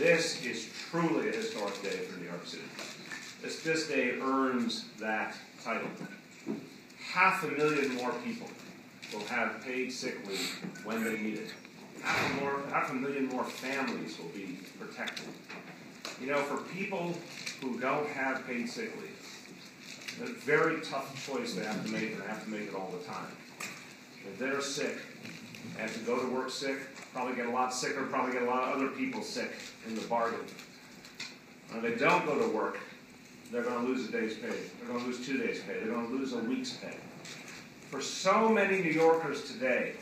This is truly a historic day for New York City. This day earns that title. 500,000 more people will have paid sick leave when they need it. 500,000 more families will be protected. You know, for people who don't have paid sick leave, it's a very tough choice they have to make, and they have to make it all the time. If they're sick, they have to go to work sick, probably get a lot sicker, probably get a lot of other people sick in the bargain. And if they don't go to work, they're going to lose a day's pay. They're going to lose 2 days' pay. They're going to lose a week's pay. For so many New Yorkers today,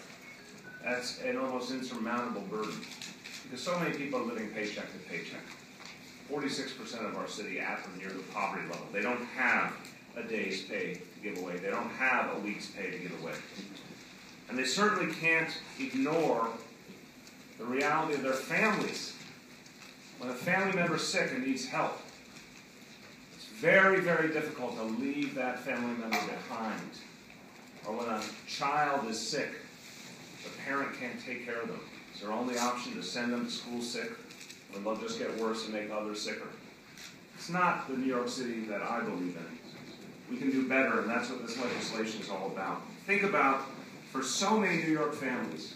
that's an almost insurmountable burden, because so many people are living paycheck to paycheck. 46% of our city at or near the poverty level. They don't have a day's pay to give away. They don't have a week's pay to give away. And they certainly can't ignore the reality of their families. When a family member is sick and needs help, it's very, very difficult to leave that family member behind. Or when a child is sick, the parent can't take care of them. It's their only option to send them to school sick, or they'll just get worse and make others sicker. It's not the New York City that I believe in. We can do better, and that's what this legislation is all about. Think about, for so many New York families,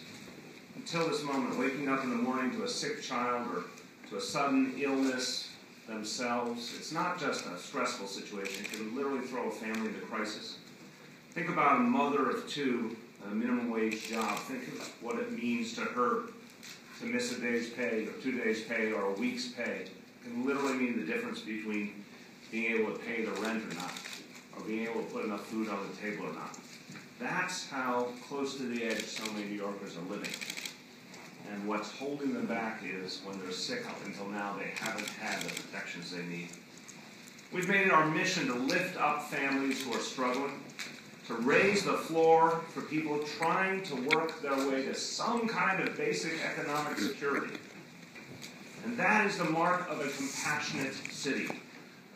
until this moment, waking up in the morning to a sick child or to a sudden illness themselves, it's not just a stressful situation. It can literally throw a family into crisis. Think about a mother of two at a minimum wage job. Think of what it means to her to miss a day's pay or 2 days' pay or a week's pay. It can literally mean the difference between being able to pay the rent or not, or being able to put enough food on the table or not. That's how close to the edge so many New Yorkers are living. And what's holding them back is when they're sick up until now, they haven't had the protections they need. We've made it our mission to lift up families who are struggling, to raise the floor for people trying to work their way to some kind of basic economic security. And that is the mark of a compassionate city,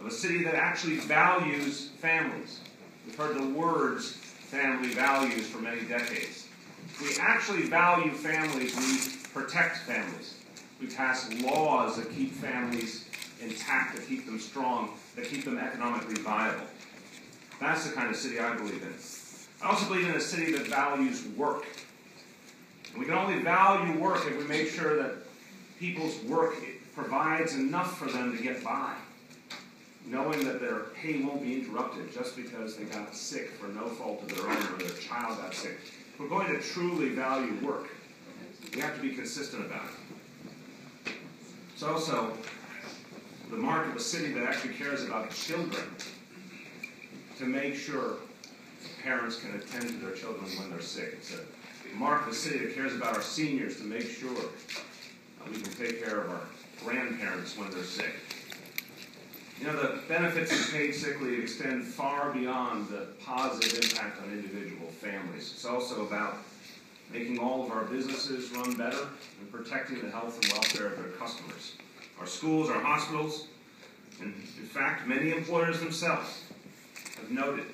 of a city that actually values families. We've heard the words family values for many decades. If we actually value families, we protect families. We pass laws that keep families intact, that keep them strong, that keep them economically viable. That's the kind of city I believe in. I also believe in a city that values work. And we can only value work if we make sure that people's work provides enough for them to get by, knowing that their pay won't be interrupted just because they got sick for no fault of their own or their child got sick. If we're going to truly value work, we have to be consistent about it. It's also the mark of a city that actually cares about children, to make sure parents can attend to their children when they're sick. It's a mark of a city that cares about our seniors, to make sure we can take care of our grandparents when they're sick. You know, the benefits of paid sick leave extend far beyond the positive impact on individual families. It's also about making all of our businesses run better and protecting the health and welfare of their customers. Our schools, our hospitals, and in fact, many employers themselves have noted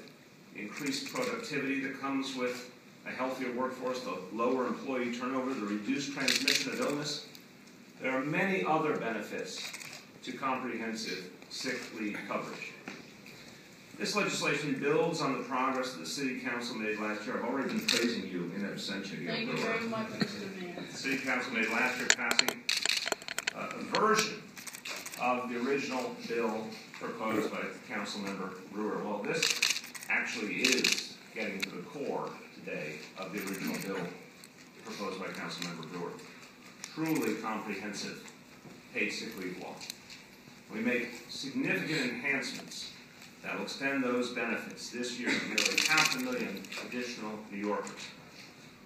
the increased productivity that comes with a healthier workforce, the lower employee turnover, the reduced transmission of illness. There are many other benefits to comprehensive sick leave coverage. This legislation builds on the progress that the City Council made last year. I've already been praising you in absentia. Thank you very much, Mr. Mayor. The City Council made last year, passing a version of the original bill proposed by Councilmember Brewer. Well, this actually is getting to the core today of the original bill proposed by Councilmember Brewer. Truly comprehensive paid sick leave law. We make significant enhancements that will extend those benefits this year to nearly 500,000 additional New Yorkers.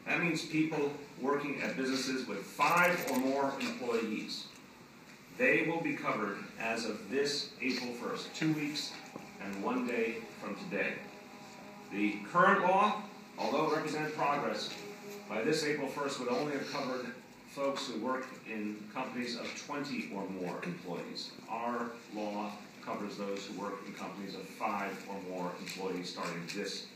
That means people working at businesses with 5 or more employees. They will be covered as of this April 1st, 2 weeks and 1 day from today. The current law, although it represented progress, by this April 1st would only have covered folks who work in companies of 20 or more employees. Our law covers those who work in companies of 5 or more employees starting this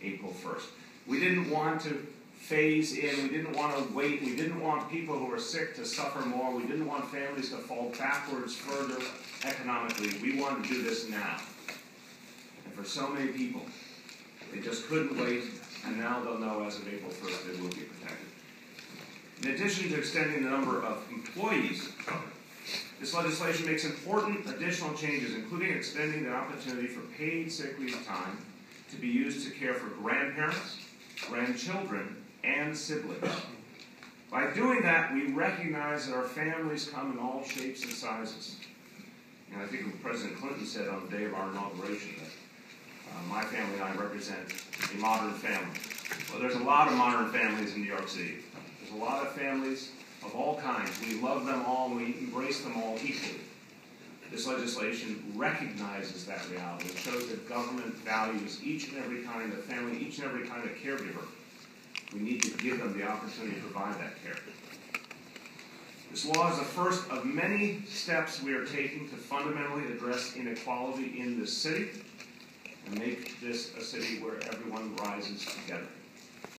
April 1st. We didn't want to phase in. We didn't want to wait. We didn't want people who were sick to suffer more. We didn't want families to fall backwards further economically. We wanted to do this now. And for so many people, they just couldn't wait, and now they'll know as of April 1st they will be protected. In addition to extending the number of employees covered, this legislation makes important additional changes, including extending the opportunity for paid sick leave time to be used to care for grandparents, grandchildren, and siblings. By doing that, we recognize that our families come in all shapes and sizes. And I think President Clinton said on the day of our inauguration that my family and I represent a modern family. Well, there's a lot of modern families in New York City. There's a lot of families of all kinds. We love them all, and we embrace them all equally. This legislation recognizes that reality. It shows that government values each and every kind of family, each and every kind of caregiver. We need to give them the opportunity to provide that care. This law is the first of many steps we are taking to fundamentally address inequality in this city and make this a city where everyone rises together.